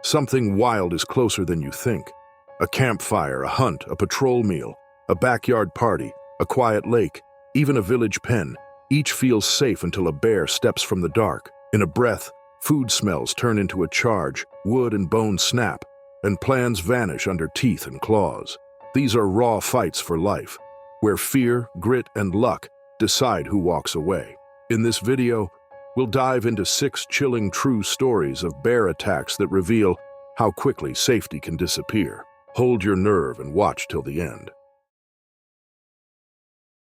Something wild is closer than you think. A campfire, a hunt, a patrol meal, a backyard party, a quiet lake, even a village pen. Each feels safe until a bear steps from the dark. In a breath, food smells turn into a charge, wood and bone snap, and plans vanish under teeth and claws. These are raw fights for life, where fear, grit, and luck decide who walks away. In this video, we'll dive into 6 chilling true stories of bear attacks that reveal how quickly safety can disappear. Hold your nerve and watch till the end.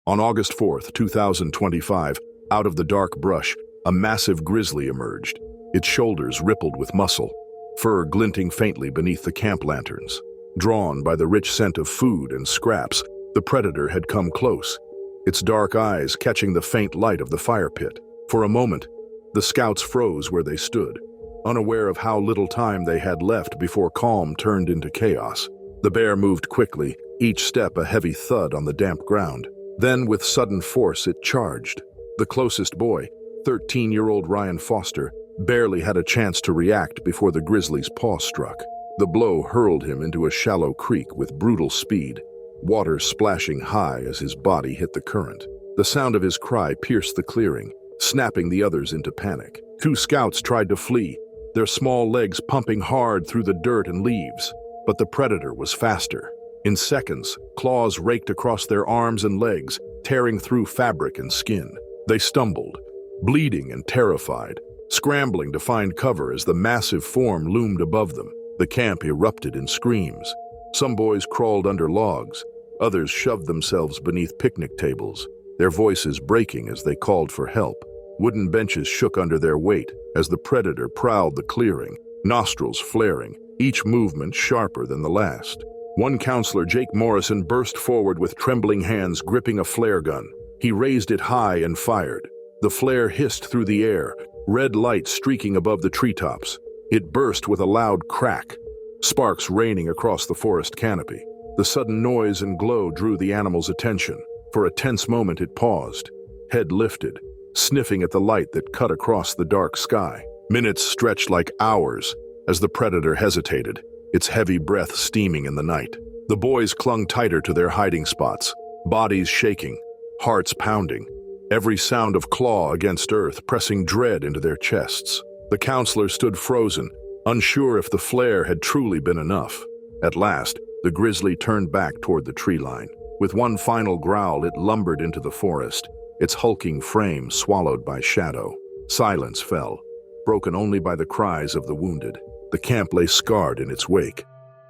On August 4th, 2025, out of the dark brush, a massive grizzly emerged. Its shoulders rippled with muscle, fur glinting faintly beneath the camp lanterns. Drawn by the rich scent of food and scraps, the predator had come close, its dark eyes catching the faint light of the fire pit. For a moment, the scouts froze where they stood, unaware of how little time they had left before calm turned into chaos. The bear moved quickly, each step a heavy thud on the damp ground. Then, with sudden force, it charged. The closest boy, 13-year-old Ryan Foster, barely had a chance to react before the grizzly's paw struck. The blow hurled him into a shallow creek with brutal speed, water splashing high as his body hit the current. The sound of his cry pierced the clearing, snapping the others into panic. 2 scouts tried to flee, their small legs pumping hard through the dirt and leaves, but the predator was faster. In seconds, claws raked across their arms and legs, tearing through fabric and skin. They stumbled, bleeding and terrified, scrambling to find cover as the massive form loomed above them. The camp erupted in screams. Some boys crawled under logs, others shoved themselves beneath picnic tables, their voices breaking as they called for help. Wooden benches shook under their weight as the predator prowled the clearing, nostrils flaring, each movement sharper than the last. One counselor, Jake Morrison, burst forward with trembling hands gripping a flare gun. He raised it high and fired. The flare hissed through the air, red light streaking above the treetops. It burst with a loud crack, sparks raining across the forest canopy. The sudden noise and glow drew the animal's attention. For a tense moment it paused, head lifted, sniffing at the light that cut across the dark sky. Minutes stretched like hours as the predator hesitated, its heavy breath steaming in the night. The boys clung tighter to their hiding spots, bodies shaking, hearts pounding, every sound of claw against earth pressing dread into their chests. The counselor stood frozen, unsure if the flare had truly been enough. At last, the grizzly turned back toward the tree line. With one final growl, it lumbered into the forest, its hulking frame swallowed by shadow. Silence fell, broken only by the cries of the wounded. The camp lay scarred in its wake.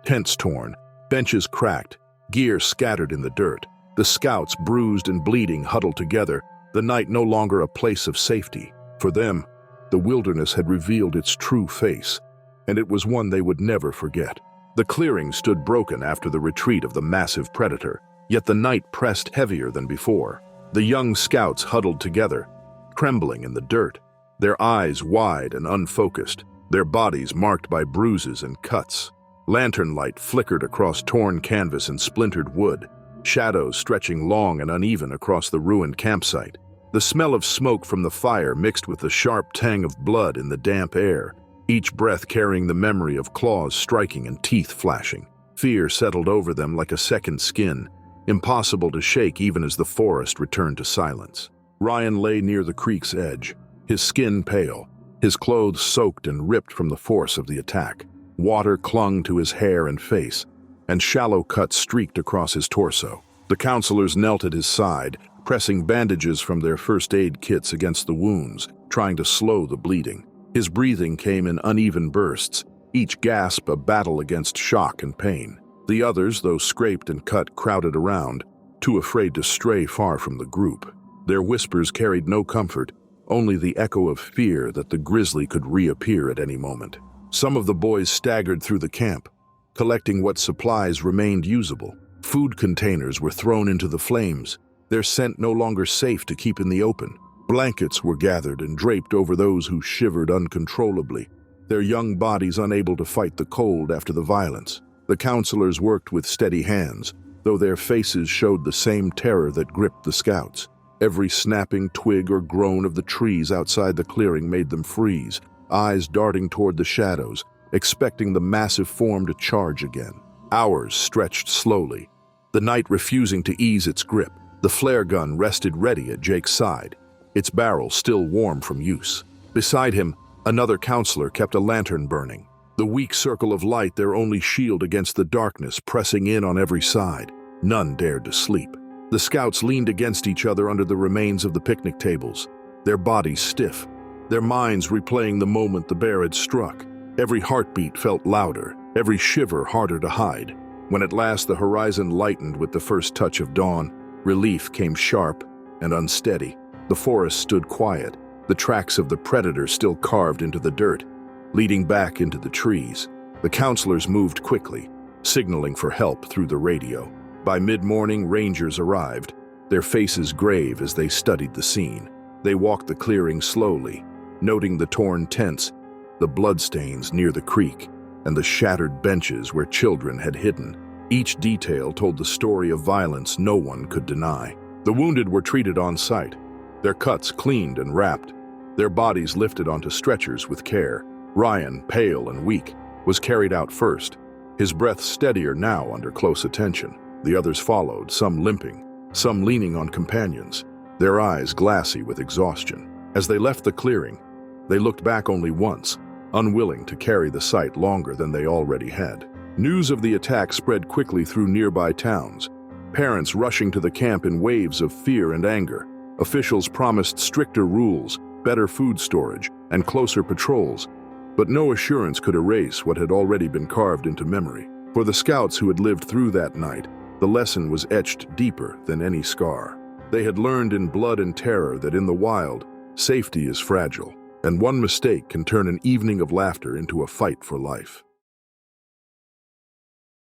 Tents torn, benches cracked, gear scattered in the dirt. The scouts, bruised and bleeding, huddled together, the night no longer a place of safety. For them, the wilderness had revealed its true face, and it was one they would never forget. The clearing stood broken after the retreat of the massive predator, yet the night pressed heavier than before. The young scouts huddled together, trembling in the dirt, their eyes wide and unfocused, their bodies marked by bruises and cuts. Lantern light flickered across torn canvas and splintered wood, shadows stretching long and uneven across the ruined campsite. The smell of smoke from the fire mixed with the sharp tang of blood in the damp air, each breath carrying the memory of claws striking and teeth flashing. Fear settled over them like a second skin, impossible to shake even as the forest returned to silence. Ryan lay near the creek's edge, his skin pale, his clothes soaked and ripped from the force of the attack. Water clung to his hair and face, and shallow cuts streaked across his torso. The counselors knelt at his side, pressing bandages from their first aid kits against the wounds, trying to slow the bleeding. His breathing came in uneven bursts, each gasp a battle against shock and pain. The others, though scraped and cut, crowded around, too afraid to stray far from the group. Their whispers carried no comfort, only the echo of fear that the grizzly could reappear at any moment. Some of the boys staggered through the camp, collecting what supplies remained usable. Food containers were thrown into the flames, their scent no longer safe to keep in the open. Blankets were gathered and draped over those who shivered uncontrollably, their young bodies unable to fight the cold after the violence. The counselors worked with steady hands, though their faces showed the same terror that gripped the scouts. Every snapping twig or groan of the trees outside the clearing made them freeze, eyes darting toward the shadows, expecting the massive form to charge again. Hours stretched slowly, the night refusing to ease its grip. The flare gun rested ready at Jake's side, its barrel still warm from use. Beside him, another counselor kept a lantern burning, the weak circle of light their only shield against the darkness pressing in on every side. None dared to sleep. The scouts leaned against each other under the remains of the picnic tables, their bodies stiff, their minds replaying the moment the bear had struck. Every heartbeat felt louder, every shiver harder to hide. When at last the horizon lightened with the first touch of dawn, relief came sharp and unsteady. The forest stood quiet, the tracks of the predator still carved into the dirt, leading back into the trees. The counselors moved quickly, signaling for help through the radio. By mid-morning, rangers arrived, their faces grave as they studied the scene. They walked the clearing slowly, noting the torn tents, the bloodstains near the creek, and the shattered benches where children had hidden. Each detail told the story of violence no one could deny. The wounded were treated on site, their cuts cleaned and wrapped, their bodies lifted onto stretchers with care. Ryan, pale and weak, was carried out first, his breath steadier now under close attention. The others followed, some limping, some leaning on companions, their eyes glassy with exhaustion. As they left the clearing, they looked back only once, unwilling to carry the sight longer than they already had. News of the attack spread quickly through nearby towns, parents rushing to the camp in waves of fear and anger. Officials promised stricter rules, better food storage, and closer patrols, but no assurance could erase what had already been carved into memory. For the scouts who had lived through that night, the lesson was etched deeper than any scar. They had learned in blood and terror that in the wild, safety is fragile, and one mistake can turn an evening of laughter into a fight for life.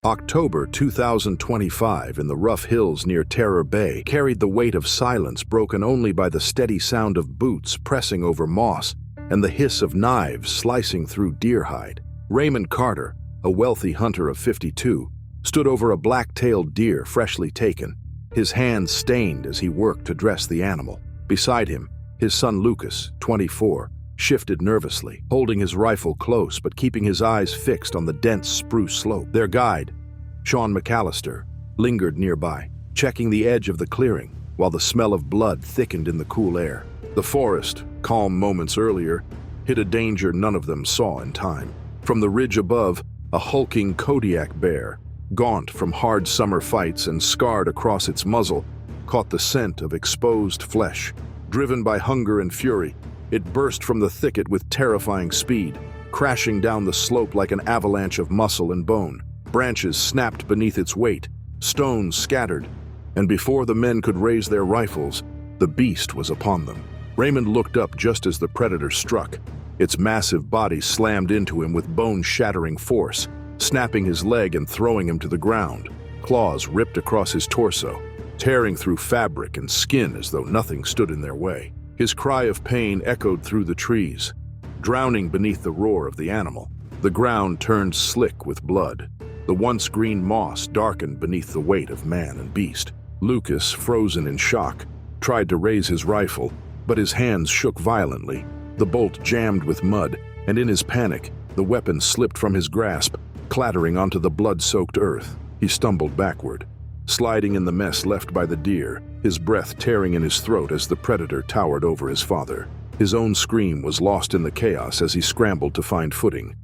October 2025 in the rough hills near Terror Bay carried the weight of silence broken only by the steady sound of boots pressing over moss and the hiss of knives slicing through deer hide. Raymond Carter, a wealthy hunter of 52, stood over a black-tailed deer freshly taken, his hands stained as he worked to dress the animal. Beside him, his son Lucas, 24, shifted nervously, holding his rifle close but keeping his eyes fixed on the dense spruce slope. Their guide, Sean McAllister, lingered nearby, checking the edge of the clearing while the smell of blood thickened in the cool air. The forest, calm moments earlier, hid a danger none of them saw in time. From the ridge above, a hulking Kodiak bear, gaunt from hard summer fights and scarred across its muzzle, caught the scent of exposed flesh. Driven by hunger and fury, it burst from the thicket with terrifying speed, crashing down the slope like an avalanche of muscle and bone. Branches snapped beneath its weight, stones scattered, and before the men could raise their rifles, the beast was upon them. Raymond looked up just as the predator struck. Its massive body slammed into him with bone-shattering force, snapping his leg and throwing him to the ground. Claws ripped across his torso, tearing through fabric and skin as though nothing stood in their way. His cry of pain echoed through the trees, drowning beneath the roar of the animal. The ground turned slick with blood. The once green moss darkened beneath the weight of man and beast. Lucas, frozen in shock, tried to raise his rifle, but his hands shook violently. The bolt jammed with mud, and in his panic, the weapon slipped from his grasp, clattering onto the blood-soaked earth. He stumbled backward, sliding in the mess left by the deer, his breath tearing in his throat as the predator towered over his father. His own scream was lost in the chaos as he scrambled to find footing,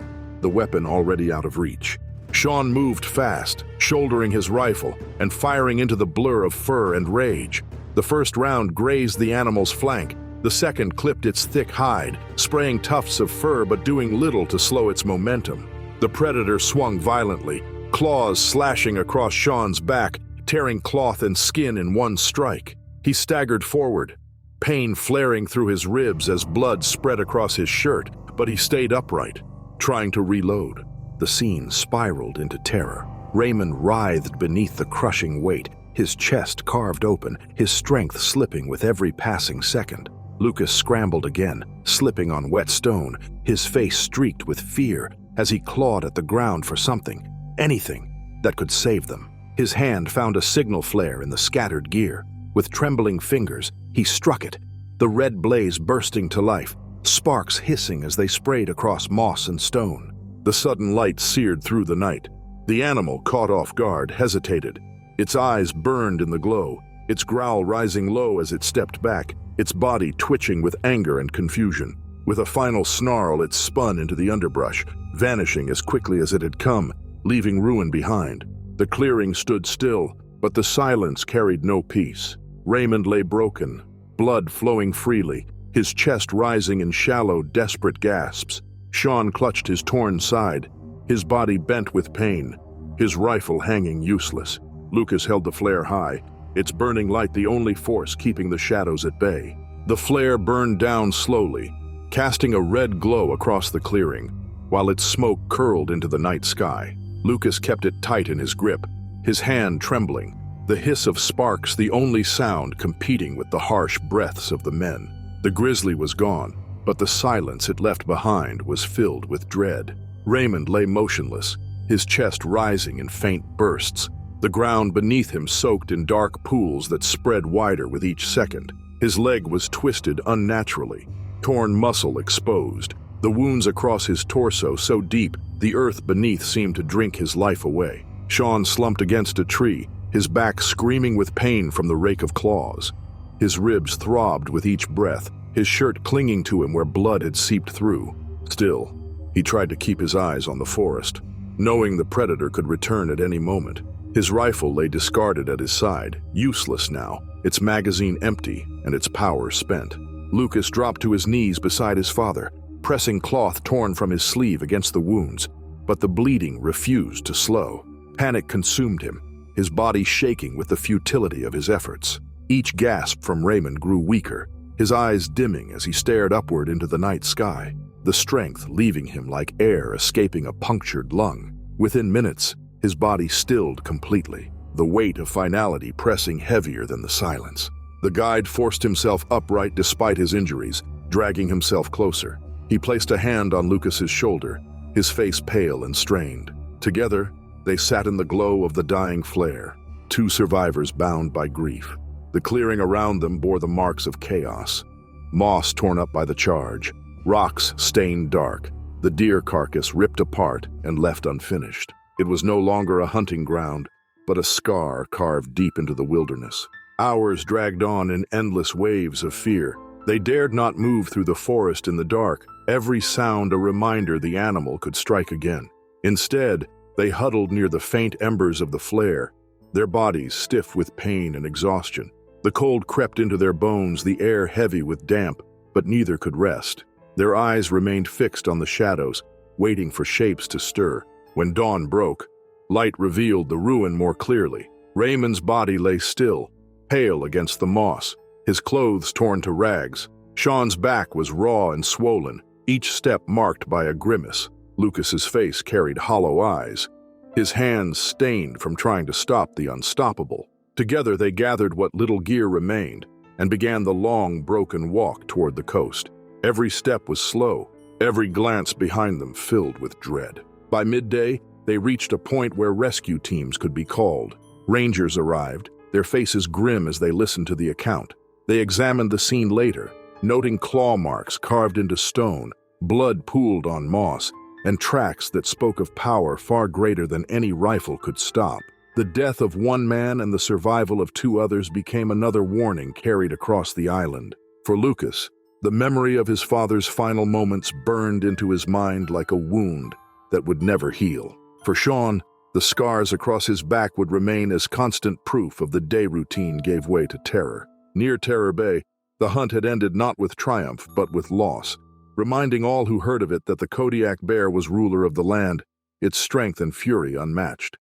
the weapon already out of reach. Sean moved fast, shouldering his rifle and firing into the blur of fur and rage. The first round grazed the animal's flank, the second clipped its thick hide, spraying tufts of fur but doing little to slow its momentum. The predator swung violently, claws slashing across Sean's back, tearing cloth and skin in one strike. He staggered forward, pain flaring through his ribs as blood spread across his shirt, but he stayed upright, trying to reload. The scene spiraled into terror. Raymond writhed beneath the crushing weight, his chest carved open, his strength slipping with every passing second. Lucas scrambled again, slipping on wet stone, his face streaked with fear as he clawed at the ground for something, anything, that could save them. His hand found a signal flare in the scattered gear. With trembling fingers, he struck it, the red blaze bursting to life, sparks hissing as they sprayed across moss and stone. The sudden light seared through the night. The animal, caught off guard, hesitated. Its eyes burned in the glow, its growl rising low as it stepped back, its body twitching with anger and confusion. With a final snarl, it spun into the underbrush, vanishing as quickly as it had come, leaving ruin behind. The clearing stood still, but the silence carried no peace. Raymond lay broken, blood flowing freely, his chest rising in shallow, desperate gasps. Sean clutched his torn side, his body bent with pain, his rifle hanging useless. Lucas held the flare high, its burning light the only force keeping the shadows at bay. The flare burned down slowly, casting a red glow across the clearing, while its smoke curled into the night sky. Lucas kept it tight in his grip, his hand trembling, the hiss of sparks the only sound competing with the harsh breaths of the men. The grizzly was gone, but the silence it left behind was filled with dread. Raymond lay motionless, his chest rising in faint bursts, the ground beneath him soaked in dark pools that spread wider with each second. His leg was twisted unnaturally, torn muscle exposed, the wounds across his torso so deep the earth beneath seemed to drink his life away. Sean slumped against a tree, his back screaming with pain from the rake of claws. His ribs throbbed with each breath, his shirt clinging to him where blood had seeped through. Still, he tried to keep his eyes on the forest, knowing the predator could return at any moment. His rifle lay discarded at his side, useless now, its magazine empty and its power spent. Lucas dropped to his knees beside his father, pressing cloth torn from his sleeve against the wounds, but the bleeding refused to slow. Panic consumed him, his body shaking with the futility of his efforts. Each gasp from Raymond grew weaker, his eyes dimming as he stared upward into the night sky, the strength leaving him like air escaping a punctured lung. Within minutes, his body stilled completely, the weight of finality pressing heavier than the silence. The guide forced himself upright despite his injuries, dragging himself closer. He placed a hand on Lucas's shoulder, his face pale and strained. Together, they sat in the glow of the dying flare, two survivors bound by grief. The clearing around them bore the marks of chaos. Moss torn up by the charge, rocks stained dark, the deer carcass ripped apart and left unfinished. It was no longer a hunting ground, but a scar carved deep into the wilderness. Hours dragged on in endless waves of fear. They dared not move through the forest in the dark, every sound a reminder the animal could strike again. Instead, they huddled near the faint embers of the flare, their bodies stiff with pain and exhaustion. The cold crept into their bones, the air heavy with damp, but neither could rest. Their eyes remained fixed on the shadows, waiting for shapes to stir. When dawn broke, light revealed the ruin more clearly. Raymond's body lay still, pale against the moss, his clothes torn to rags. Sean's back was raw and swollen, each step marked by a grimace. Lucas's face carried hollow eyes, his hands stained from trying to stop the unstoppable. Together they gathered what little gear remained and began the long, broken walk toward the coast. Every step was slow, every glance behind them filled with dread. By midday, they reached a point where rescue teams could be called. Rangers arrived, their faces grim as they listened to the account. They examined the scene later, noting claw marks carved into stone, blood pooled on moss, and tracks that spoke of power far greater than any rifle could stop. The death of one man and the survival of two others became another warning carried across the island. For Lucas, the memory of his father's final moments burned into his mind like a wound that would never heal. For Sean, the scars across his back would remain as constant proof of the day routine gave way to terror. Near Terror Bay, the hunt had ended not with triumph but with loss, reminding all who heard of it that the Kodiak bear was ruler of the land, its strength and fury unmatched.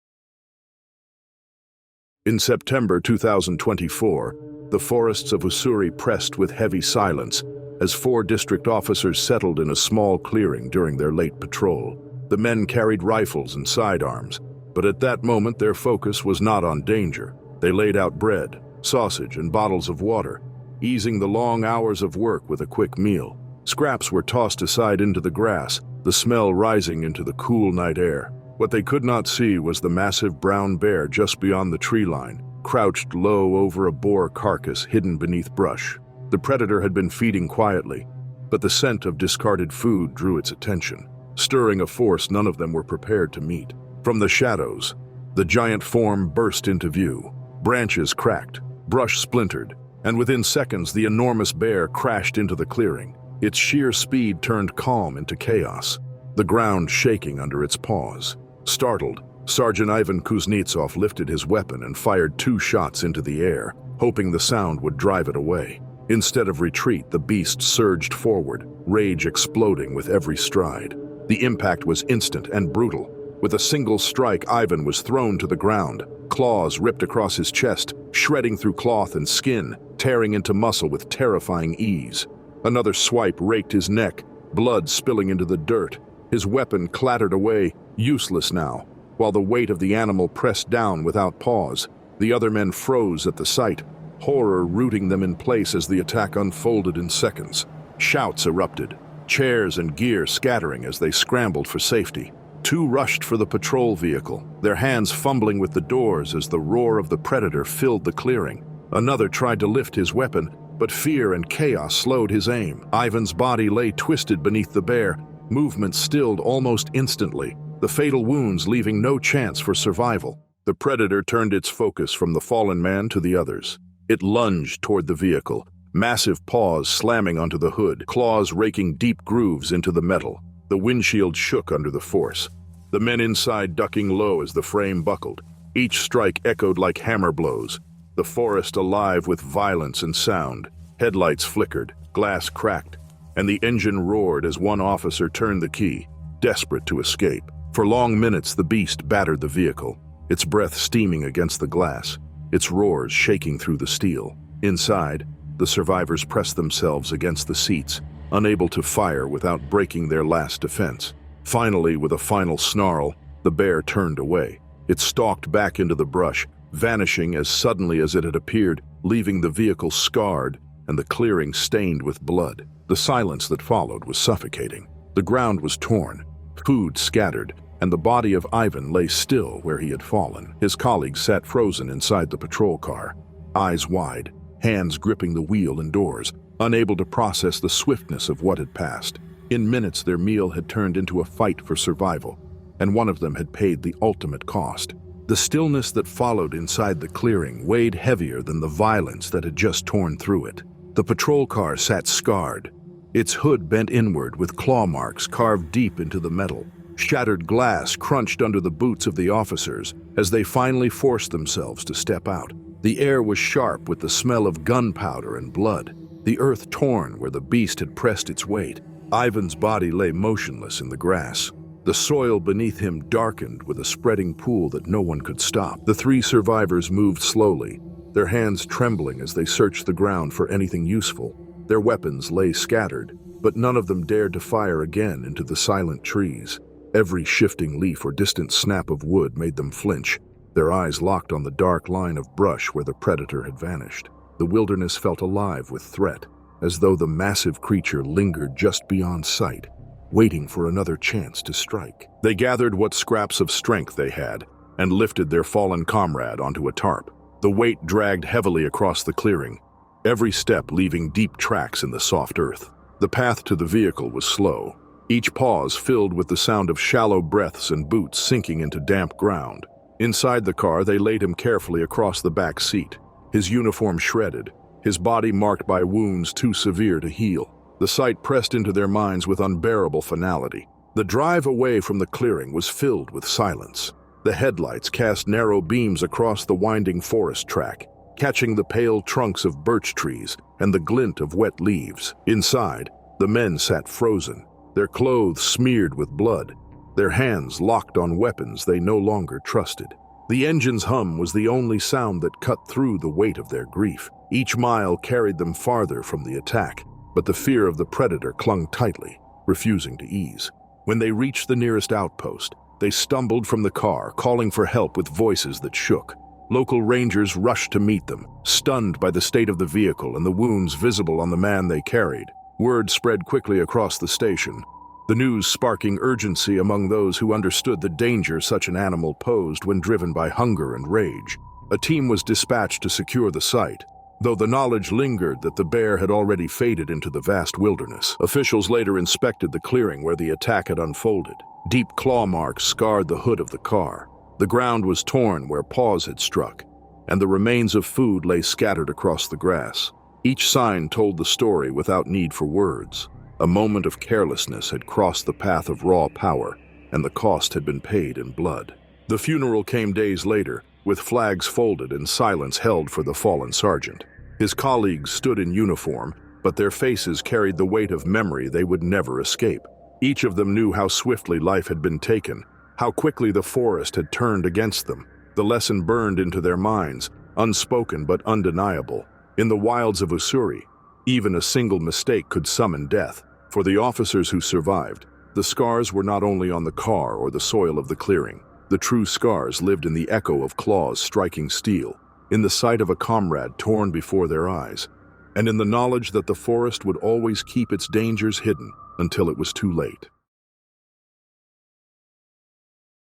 In September 2024, the forests of Ussuri pressed with heavy silence as 4 district officers settled in a small clearing during their late patrol. The men carried rifles and sidearms, but at that moment their focus was not on danger. They laid out bread, sausage, and bottles of water, easing the long hours of work with a quick meal. Scraps were tossed aside into the grass, the smell rising into the cool night air. What they could not see was the massive brown bear just beyond the tree line, crouched low over a boar carcass hidden beneath brush. The predator had been feeding quietly, but the scent of discarded food drew its attention. stirring a force none of them were prepared to meet. From the shadows, the giant form burst into view. Branches cracked, brush splintered, and within seconds the enormous bear crashed into the clearing. Its sheer speed turned calm into chaos, the ground shaking under its paws. Startled, Sergeant Ivan Kuznetsov lifted his weapon and fired 2 shots into the air, hoping the sound would drive it away. Instead of retreat, the beast surged forward, rage exploding with every stride. The impact was instant and brutal. With a single strike, Ivan was thrown to the ground. Claws ripped across his chest, shredding through cloth and skin, tearing into muscle with terrifying ease. Another swipe raked his neck, blood spilling into the dirt. His weapon clattered away, useless now, while the weight of the animal pressed down without pause. The other men froze at the sight, horror rooting them in place as the attack unfolded in seconds. Shouts erupted, chairs and gear scattering as they scrambled for safety. 2 rushed for the patrol vehicle, their hands fumbling with the doors as the roar of the predator filled the clearing. Another tried to lift his weapon, but fear and chaos slowed his aim. Ivan's body lay twisted beneath the bear, movement stilled almost instantly, the fatal wounds leaving no chance for survival. The predator turned its focus from the fallen man to the others. It lunged toward the vehicle, massive paws slamming onto the hood, claws raking deep grooves into the metal. The windshield shook under the force, the men inside ducking low as the frame buckled. Each strike echoed like hammer blows, the forest alive with violence and sound. Headlights flickered, glass cracked, and the engine roared as one officer turned the key, desperate to escape. For long minutes the beast battered the vehicle, its breath steaming against the glass, its roars shaking through the steel. Inside, the survivors pressed themselves against the seats, unable to fire without breaking their last defense. Finally, with a final snarl, the bear turned away. It stalked back into the brush, vanishing as suddenly as it had appeared, leaving the vehicle scarred and the clearing stained with blood. The silence that followed was suffocating. The ground was torn, food scattered, and the body of Ivan lay still where he had fallen. His colleagues sat frozen inside the patrol car, eyes wide, hands gripping the wheel and doors, unable to process the swiftness of what had passed. In minutes, their meal had turned into a fight for survival, and one of them had paid the ultimate cost. The stillness that followed inside the clearing weighed heavier than the violence that had just torn through it. The patrol car sat scarred, its hood bent inward with claw marks carved deep into the metal. Shattered glass crunched under the boots of the officers as they finally forced themselves to step out. The air was sharp with the smell of gunpowder and blood, the earth torn where the beast had pressed its weight. Ivan's body lay motionless in the grass, the soil beneath him darkened with a spreading pool that no one could stop. The 3 survivors moved slowly, their hands trembling as they searched the ground for anything useful. Their weapons lay scattered, but none of them dared to fire again into the silent trees. Every shifting leaf or distant snap of wood made them flinch, their eyes locked on the dark line of brush where the predator had vanished. The wilderness felt alive with threat, as though the massive creature lingered just beyond sight, waiting for another chance to strike. They gathered what scraps of strength they had and lifted their fallen comrade onto a tarp. The weight dragged heavily across the clearing, every step leaving deep tracks in the soft earth. The path to the vehicle was slow, each pause filled with the sound of shallow breaths and boots sinking into damp ground. Inside the car, they laid him carefully across the back seat, his uniform shredded, his body marked by wounds too severe to heal. The sight pressed into their minds with unbearable finality. The drive away from the clearing was filled with silence. The headlights cast narrow beams across the winding forest track, catching the pale trunks of birch trees and the glint of wet leaves. Inside, the men sat frozen, their clothes smeared with blood, their hands locked on weapons they no longer trusted. The engine's hum was the only sound that cut through the weight of their grief. Each mile carried them farther from the attack, but the fear of the predator clung tightly, refusing to ease. When they reached the nearest outpost, they stumbled from the car, calling for help with voices that shook. Local rangers rushed to meet them, stunned by the state of the vehicle and the wounds visible on the man they carried. Word spread quickly across the station, the news sparking urgency among those who understood the danger such an animal posed when driven by hunger and rage. A team was dispatched to secure the site, though the knowledge lingered that the bear had already faded into the vast wilderness. Officials later inspected the clearing where the attack had unfolded. Deep claw marks scarred the hood of the car. The ground was torn where paws had struck, and the remains of food lay scattered across the grass. Each sign told the story without need for words. A moment of carelessness had crossed the path of raw power, and the cost had been paid in blood. The funeral came days later, with flags folded and silence held for the fallen sergeant. His colleagues stood in uniform, but their faces carried the weight of memory they would never escape. Each of them knew how swiftly life had been taken, how quickly the forest had turned against them. The lesson burned into their minds, unspoken but undeniable. In the wilds of Ussuri, even a single mistake could summon death. For the officers who survived, the scars were not only on the car or the soil of the clearing. The true scars lived in the echo of claws striking steel, in the sight of a comrade torn before their eyes, and in the knowledge that the forest would always keep its dangers hidden until it was too late.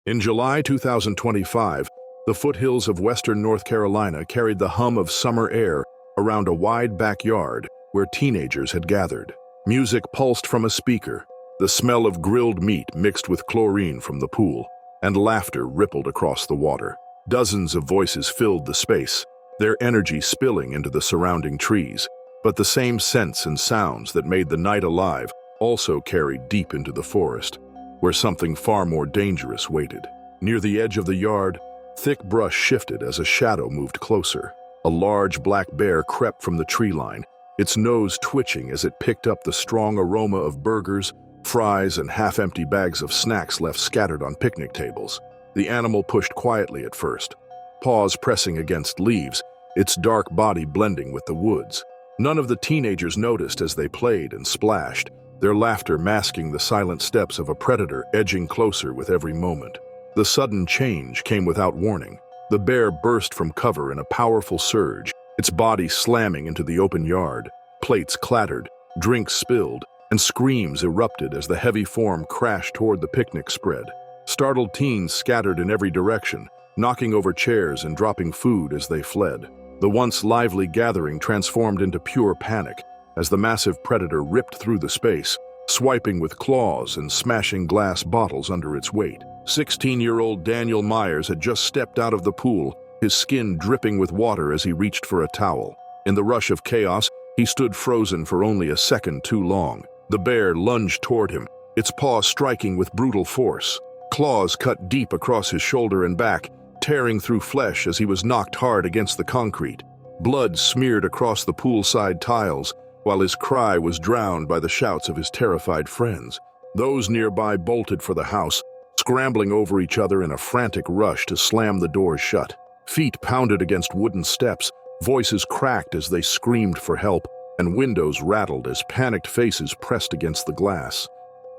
In July 2025, the foothills of western North Carolina carried the hum of summer air around a wide backyard where teenagers had gathered. Music pulsed from a speaker, the smell of grilled meat mixed with chlorine from the pool, and laughter rippled across the water. Dozens of voices filled the space, their energy spilling into the surrounding trees. But the same scents and sounds that made the night alive also carried deep into the forest, where something far more dangerous waited. Near the edge of the yard, thick brush shifted as a shadow moved closer. A large black bear crept from the tree line, its nose twitching as it picked up the strong aroma of burgers, fries, and half-empty bags of snacks left scattered on picnic tables. The animal pushed quietly at first, paws pressing against leaves, its dark body blending with the woods. None of the teenagers noticed as they played and splashed, their laughter masking the silent steps of a predator edging closer with every moment. The sudden change came without warning. The bear burst from cover in a powerful surge, its body slamming into the open yard. Plates clattered, drinks spilled, and screams erupted as the heavy form crashed toward the picnic spread. Startled teens scattered in every direction, knocking over chairs and dropping food as they fled. The once lively gathering transformed into pure panic as the massive predator ripped through the space, swiping with claws and smashing glass bottles under its weight. 16-year-old Daniel Myers had just stepped out of the pool, his skin dripping with water as he reached for a towel. In the rush of chaos, he stood frozen for only a second too long. The bear lunged toward him, its paw striking with brutal force. Claws cut deep across his shoulder and back, tearing through flesh as he was knocked hard against the concrete. Blood smeared across the poolside tiles, while his cry was drowned by the shouts of his terrified friends. Those nearby bolted for the house, scrambling over each other in a frantic rush to slam the doors shut. Feet pounded against wooden steps, voices cracked as they screamed for help, and windows rattled as panicked faces pressed against the glass.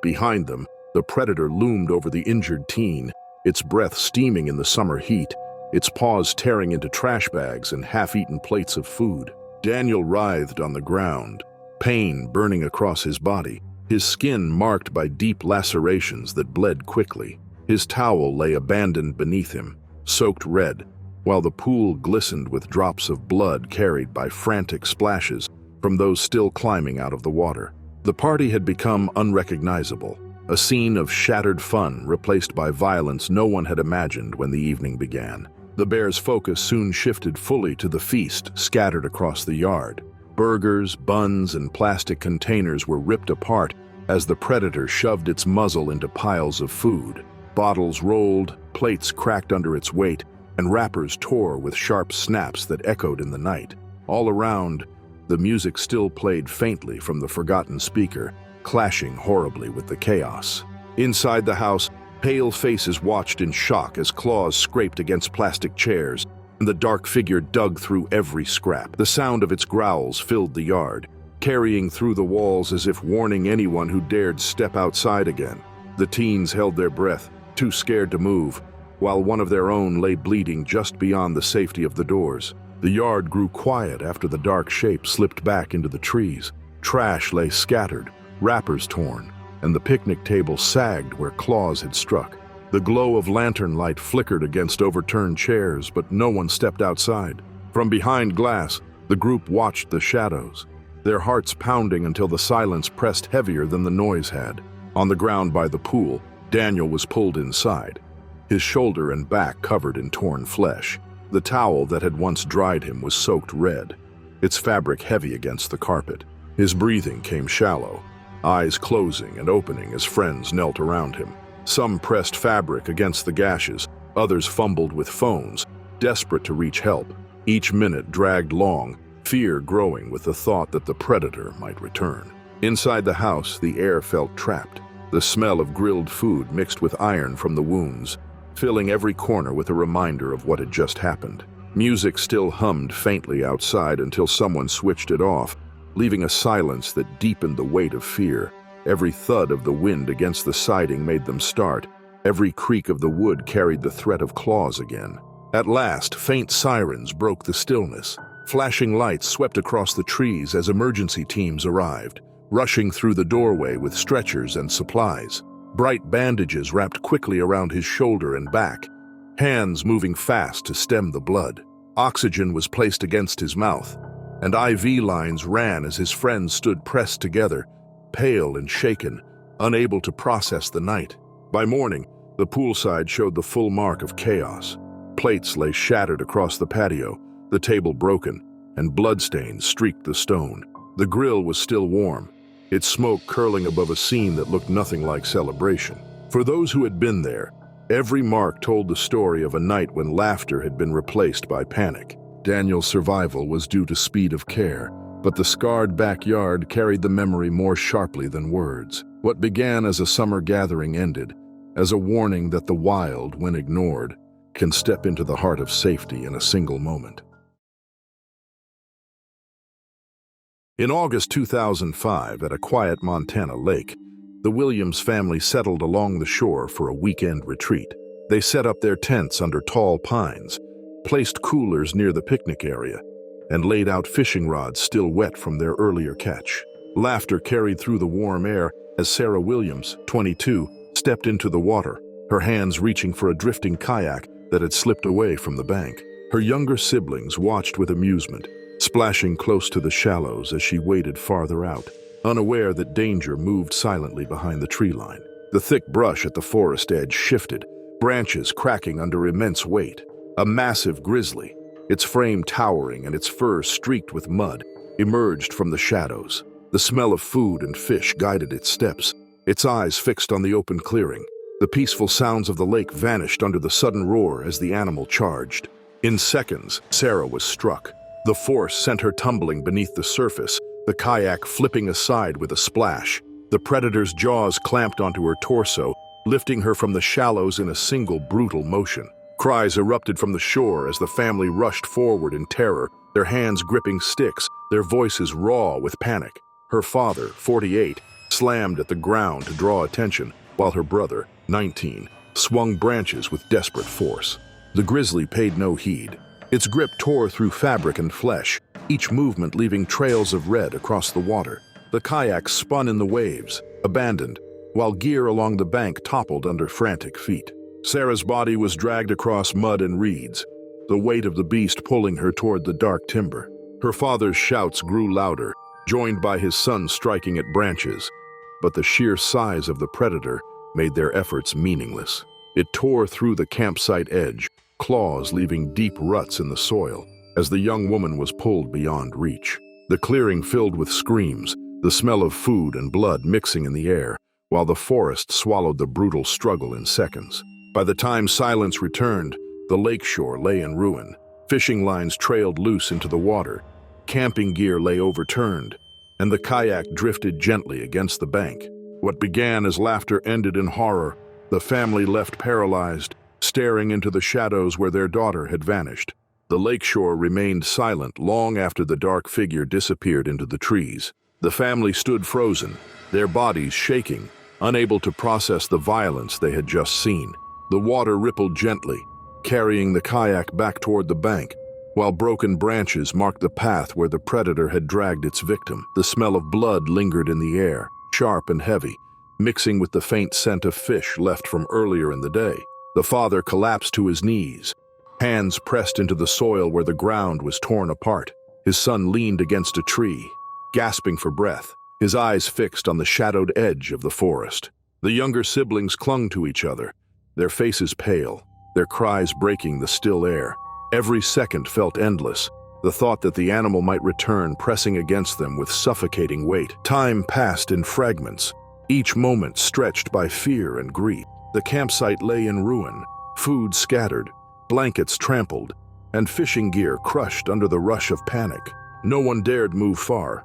Behind them, the predator loomed over the injured teen, its breath steaming in the summer heat, its paws tearing into trash bags and half-eaten plates of food. Daniel writhed on the ground, pain burning across his body, his skin marked by deep lacerations that bled quickly. His towel lay abandoned beneath him, soaked red, while the pool glistened with drops of blood carried by frantic splashes from those still climbing out of the water. The party had become unrecognizable, a scene of shattered fun replaced by violence no one had imagined when the evening began. The bear's focus soon shifted fully to the feast scattered across the yard. Burgers, buns, and plastic containers were ripped apart as the predator shoved its muzzle into piles of food. Bottles rolled, plates cracked under its weight, and wrappers tore with sharp snaps that echoed in the night. All around, the music still played faintly from the forgotten speaker, clashing horribly with the chaos. Inside the house, pale faces watched in shock as claws scraped against plastic chairs, and the dark figure dug through every scrap. The sound of its growls filled the yard, carrying through the walls as if warning anyone who dared step outside again. The teens held their breath, too scared to move, while one of their own lay bleeding just beyond the safety of the doors. The yard grew quiet after the dark shape slipped back into the trees. Trash lay scattered, wrappers torn, and the picnic table sagged where claws had struck. The glow of lantern light flickered against overturned chairs, but no one stepped outside. From behind glass, The group watched the shadows, their hearts pounding until the silence pressed heavier than the noise had. On the ground by the pool, Daniel was pulled inside, his shoulder and back covered in torn flesh. The towel that had once dried him was soaked red, its fabric heavy against the carpet. His breathing came shallow, eyes closing and opening as friends knelt around him. Some pressed fabric against the gashes, others fumbled with phones, desperate to reach help. Each minute dragged long, fear growing with the thought that the predator might return. Inside the house, the air felt trapped, the smell of grilled food mixed with iron from the wounds, filling every corner with a reminder of what had just happened. Music still hummed faintly outside until someone switched it off, leaving a silence that deepened the weight of fear. Every thud of the wind against the siding made them start. Every creak of the wood carried the threat of claws again. At last, faint sirens broke the stillness. Flashing lights swept across the trees as emergency teams arrived, rushing through the doorway with stretchers and supplies. Bright bandages wrapped quickly around his shoulder and back, hands moving fast to stem the blood. Oxygen was placed against his mouth, and IV lines ran as his friends stood pressed together, pale and shaken, unable to process the night. By morning, the poolside showed the full mark of chaos. Plates lay shattered across the patio, the table broken, and bloodstains streaked the stone. The grill was still warm, its smoke curling above a scene that looked nothing like celebration. For those who had been there, every mark told the story of a night when laughter had been replaced by panic. Daniel's survival was due to speed of care, but the scarred backyard carried the memory more sharply than words. What began as a summer gathering ended as a warning that the wild, when ignored, can step into the heart of safety in a single moment. In August 2005, at a quiet Montana lake, the Williams family settled along the shore for a weekend retreat. They set up their tents under tall pines, placed coolers near the picnic area, and laid out fishing rods still wet from their earlier catch. Laughter carried through the warm air as Sarah Williams, 22, stepped into the water, her hands reaching for a drifting kayak that had slipped away from the bank. Her younger siblings watched with amusement, splashing close to the shallows as she waded farther out, unaware that danger moved silently behind the tree line. The thick brush at the forest edge shifted, branches cracking under immense weight. A massive grizzly, its frame towering and its fur streaked with mud, emerged from the shadows. The smell of food and fish guided its steps, its eyes fixed on the open clearing. The peaceful sounds of the lake vanished under the sudden roar as the animal charged. In seconds, Sarah was struck. The force sent her tumbling beneath the surface, the kayak flipping aside with a splash. The predator's jaws clamped onto her torso, lifting her from the shallows in a single brutal motion. Cries erupted from the shore as the family rushed forward in terror, their hands gripping sticks, their voices raw with panic. Her father, 48, slammed at the ground to draw attention, while her brother, 19, swung branches with desperate force. The grizzly paid no heed. Its grip tore through fabric and flesh, each movement leaving trails of red across the water. The kayak spun in the waves, abandoned, while gear along the bank toppled under frantic feet. Sarah's body was dragged across mud and reeds, the weight of the beast pulling her toward the dark timber. Her father's shouts grew louder, joined by his son striking at branches, but the sheer size of the predator made their efforts meaningless. It tore through the campsite edge, claws leaving deep ruts in the soil, as the young woman was pulled beyond reach. The clearing filled with screams, the smell of food and blood mixing in the air, while the forest swallowed the brutal struggle in seconds. By the time silence returned, the lakeshore lay in ruin. Fishing lines trailed loose into the water, camping gear lay overturned, and the kayak drifted gently against the bank. What began as laughter ended in horror. The family left paralyzed, staring into the shadows where their daughter had vanished. The lakeshore remained silent long after the dark figure disappeared into the trees. The family stood frozen, their bodies shaking, unable to process the violence they had just seen. The water rippled gently, carrying the kayak back toward the bank, while broken branches marked the path where the predator had dragged its victim. The smell of blood lingered in the air, sharp and heavy, mixing with the faint scent of fish left from earlier in the day. The father collapsed to his knees, hands pressed into the soil where the ground was torn apart. His son leaned against a tree, gasping for breath, his eyes fixed on the shadowed edge of the forest. The younger siblings clung to each other, their faces pale, their cries breaking the still air. Every second felt endless, the thought that the animal might return pressing against them with suffocating weight. Time passed in fragments, each moment stretched by fear and grief. The campsite lay in ruin, food scattered, blankets trampled, and fishing gear crushed under the rush of panic. No one dared move far,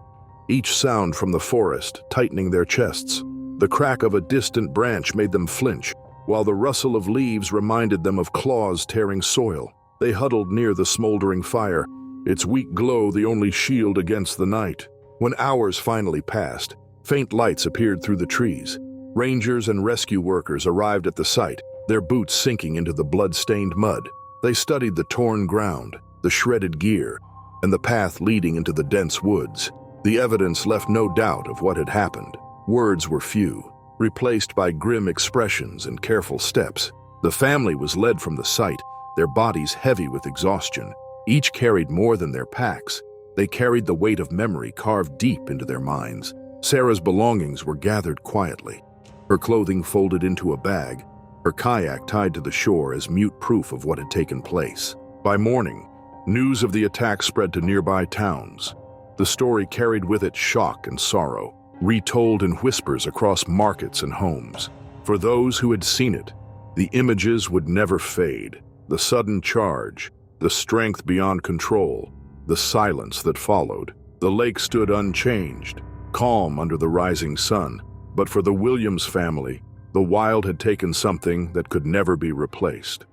each sound from the forest tightening their chests. The crack of a distant branch made them flinch, while the rustle of leaves reminded them of claws tearing soil. They huddled near the smoldering fire, its weak glow the only shield against the night. When hours finally passed, faint lights appeared through the trees. Rangers and rescue workers arrived at the site, their boots sinking into the blood-stained mud. They studied the torn ground, the shredded gear, and the path leading into the dense woods. The evidence left no doubt of what had happened. Words were few, replaced by grim expressions and careful steps. The family was led from the site, their bodies heavy with exhaustion. Each carried more than their packs. They carried the weight of memory carved deep into their minds. Sarah's belongings were gathered quietly, her clothing folded into a bag, her kayak tied to the shore as mute proof of what had taken place. By morning, news of the attack spread to nearby towns. The story carried with it shock and sorrow, retold in whispers across markets and homes. For those who had seen it, the images would never fade. The sudden charge, the strength beyond control, the silence that followed. The lake stood unchanged, calm under the rising sun. But for the Williams family, the wild had taken something that could never be replaced.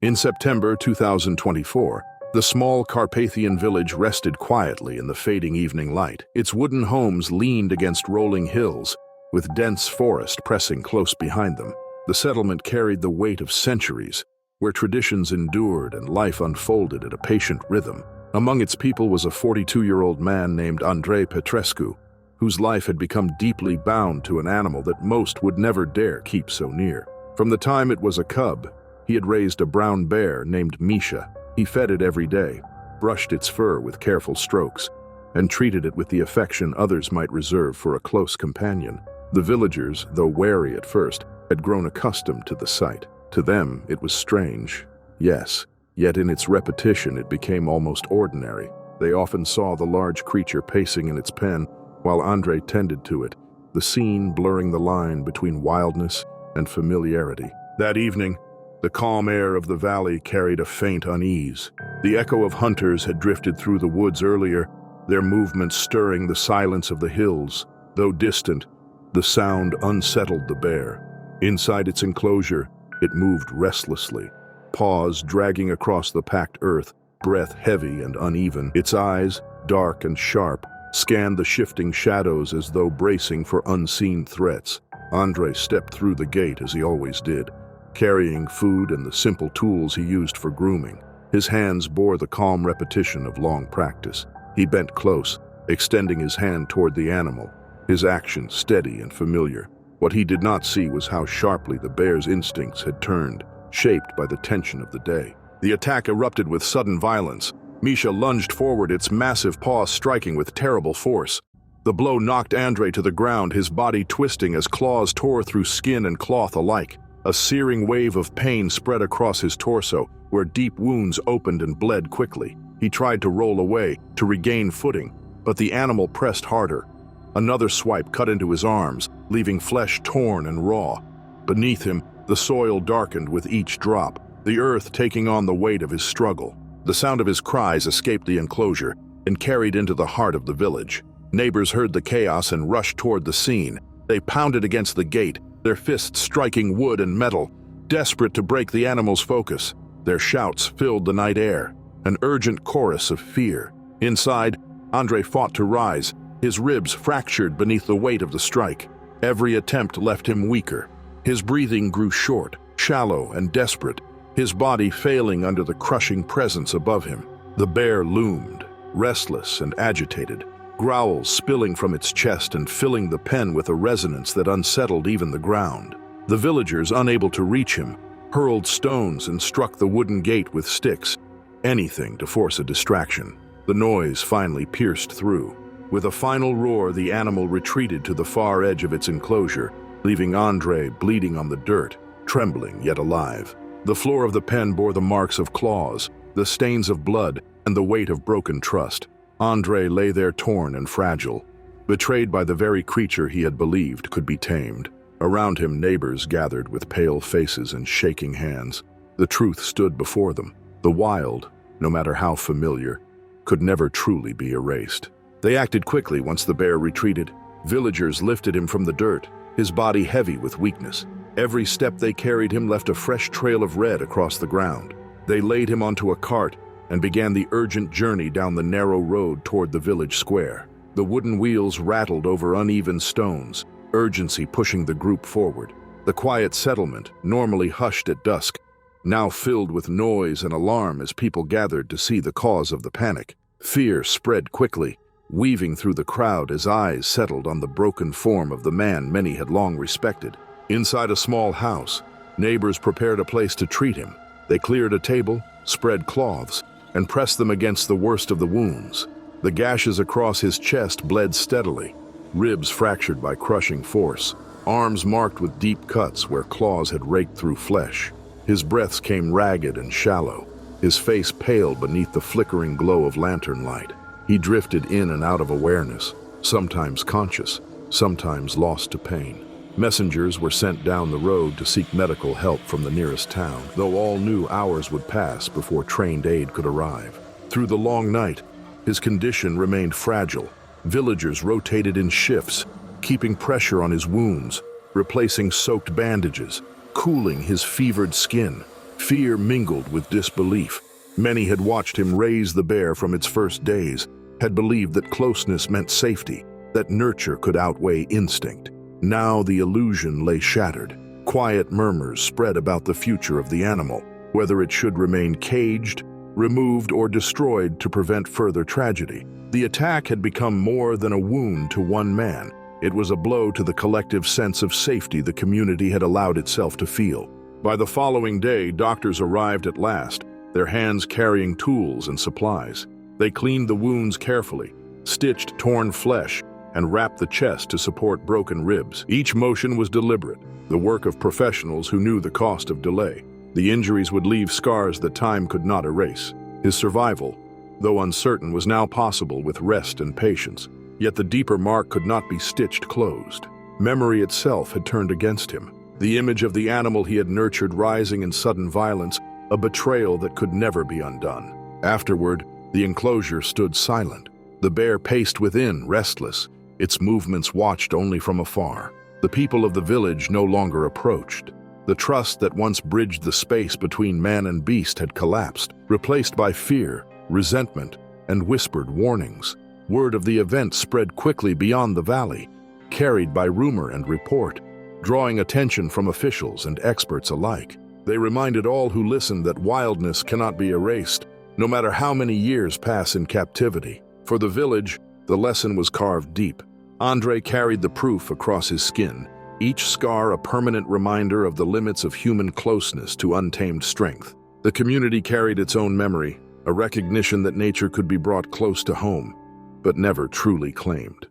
In September 2024, the small Carpathian village rested quietly in the fading evening light. Its wooden homes leaned against rolling hills, with dense forest pressing close behind them. The settlement carried the weight of centuries, where traditions endured and life unfolded at a patient rhythm. Among its people was a 42-year-old man named Andrei Petrescu, whose life had become deeply bound to an animal that most would never dare keep so near. From the time it was a cub, he had raised a brown bear named Misha. He fed it every day, brushed its fur with careful strokes, and treated it with the affection others might reserve for a close companion. The villagers, though wary at first, had grown accustomed to the sight. To them, it was strange, yes, yet in its repetition it became almost ordinary. They often saw the large creature pacing in its pen while Andrei tended to it, the scene blurring the line between wildness and familiarity. That evening, the calm air of the valley carried a faint unease. The echo of hunters had drifted through the woods earlier, their movements stirring the silence of the hills. Though distant, the sound unsettled the bear. Inside its enclosure, it moved restlessly, paws dragging across the packed earth, breath heavy and uneven. Its eyes, dark and sharp, scanned the shifting shadows as though bracing for unseen threats. Andrei stepped through the gate as he always did, carrying food and the simple tools he used for grooming. His hands bore the calm repetition of long practice. He bent close, extending his hand toward the animal, his action steady and familiar. What he did not see was how sharply the bear's instincts had turned, shaped by the tension of the day. The attack erupted with sudden violence. Misha lunged forward, its massive paws striking with terrible force. The blow knocked Andrei to the ground, his body twisting as claws tore through skin and cloth alike. A searing wave of pain spread across his torso, where deep wounds opened and bled quickly. He tried to roll away, to regain footing, but the animal pressed harder. Another swipe cut into his arms, leaving flesh torn and raw. Beneath him, the soil darkened with each drop, the earth taking on the weight of his struggle. The sound of his cries escaped the enclosure and carried into the heart of the village. Neighbors heard the chaos and rushed toward the scene. They pounded against the gate, their fists striking wood and metal, desperate to break the animal's focus. Their shouts filled the night air, an urgent chorus of fear. Inside, Andrei fought to rise, his ribs fractured beneath the weight of the strike. Every attempt left him weaker. His breathing grew short, shallow, and desperate, his body failing under the crushing presence above him. The bear loomed, restless and agitated, growls spilling from its chest and filling the pen with a resonance that unsettled even the ground. The villagers, unable to reach him, hurled stones and struck the wooden gate with sticks. anything to force a distraction. The noise finally pierced through. With a final roar, the animal retreated to the far edge of its enclosure, leaving Andre bleeding on the dirt, trembling yet alive. The floor of the pen bore the marks of claws, the stains of blood, and the weight of broken trust. Andre lay there torn and fragile, betrayed by the very creature he had believed could be tamed. Around him, neighbors gathered with pale faces and shaking hands. The truth stood before them. The wild, no matter how familiar, could never truly be erased. They acted quickly once the bear retreated. Villagers lifted him from the dirt, his body heavy with weakness. Every step they carried him left a fresh trail of red across the ground. They laid him onto a cart and began the urgent journey down the narrow road toward the village square. The wooden wheels rattled over uneven stones, urgency pushing the group forward. The quiet settlement, normally hushed at dusk, now filled with noise and alarm as people gathered to see the cause of the panic. Fear spread quickly, weaving through the crowd as eyes settled on the broken form of the man many had long respected. Inside a small house, neighbors prepared a place to treat him. They cleared a table, spread cloths, and pressed them against the worst of the wounds. The gashes across his chest bled steadily, ribs fractured by crushing force, arms marked with deep cuts where claws had raked through flesh. His breaths came ragged and shallow, his face pale beneath the flickering glow of lantern light. He drifted in and out of awareness, sometimes conscious, sometimes lost to pain. Messengers were sent down the road to seek medical help from the nearest town, though all knew hours would pass before trained aid could arrive. Through the long night, his condition remained fragile. Villagers rotated in shifts, keeping pressure on his wounds, replacing soaked bandages, cooling his fevered skin. Fear mingled with disbelief. Many had watched him raise the bear from its first days, had believed that closeness meant safety, that nurture could outweigh instinct. Now the illusion lay shattered. Quiet murmurs spread about the future of the animal, whether it should remain caged, removed, or destroyed to prevent further tragedy. The attack had become more than a wound to one man. It was a blow to the collective sense of safety the community had allowed itself to feel. By the following day, doctors arrived at last, their hands carrying tools and supplies. They cleaned the wounds carefully, stitched torn flesh, and wrapped the chest to support broken ribs. Each motion was deliberate, the work of professionals who knew the cost of delay. The injuries would leave scars that time could not erase. His survival, though uncertain, was now possible with rest and patience. Yet the deeper mark could not be stitched closed. Memory itself had turned against him. The image of the animal he had nurtured rising in sudden violence, a betrayal that could never be undone. Afterward, the enclosure stood silent. The bear paced within, restless, its movements watched only from afar. The people of the village no longer approached. The trust that once bridged the space between man and beast had collapsed, replaced by fear, resentment, and whispered warnings. Word of the event spread quickly beyond the valley, carried by rumor and report, drawing attention from officials and experts alike. They reminded all who listened that wildness cannot be erased, no matter how many years pass in captivity. For the village, the lesson was carved deep. Andre carried the proof across his skin, each scar a permanent reminder of the limits of human closeness to untamed strength. The community carried its own memory, a recognition that nature could be brought close to home, but never truly claimed.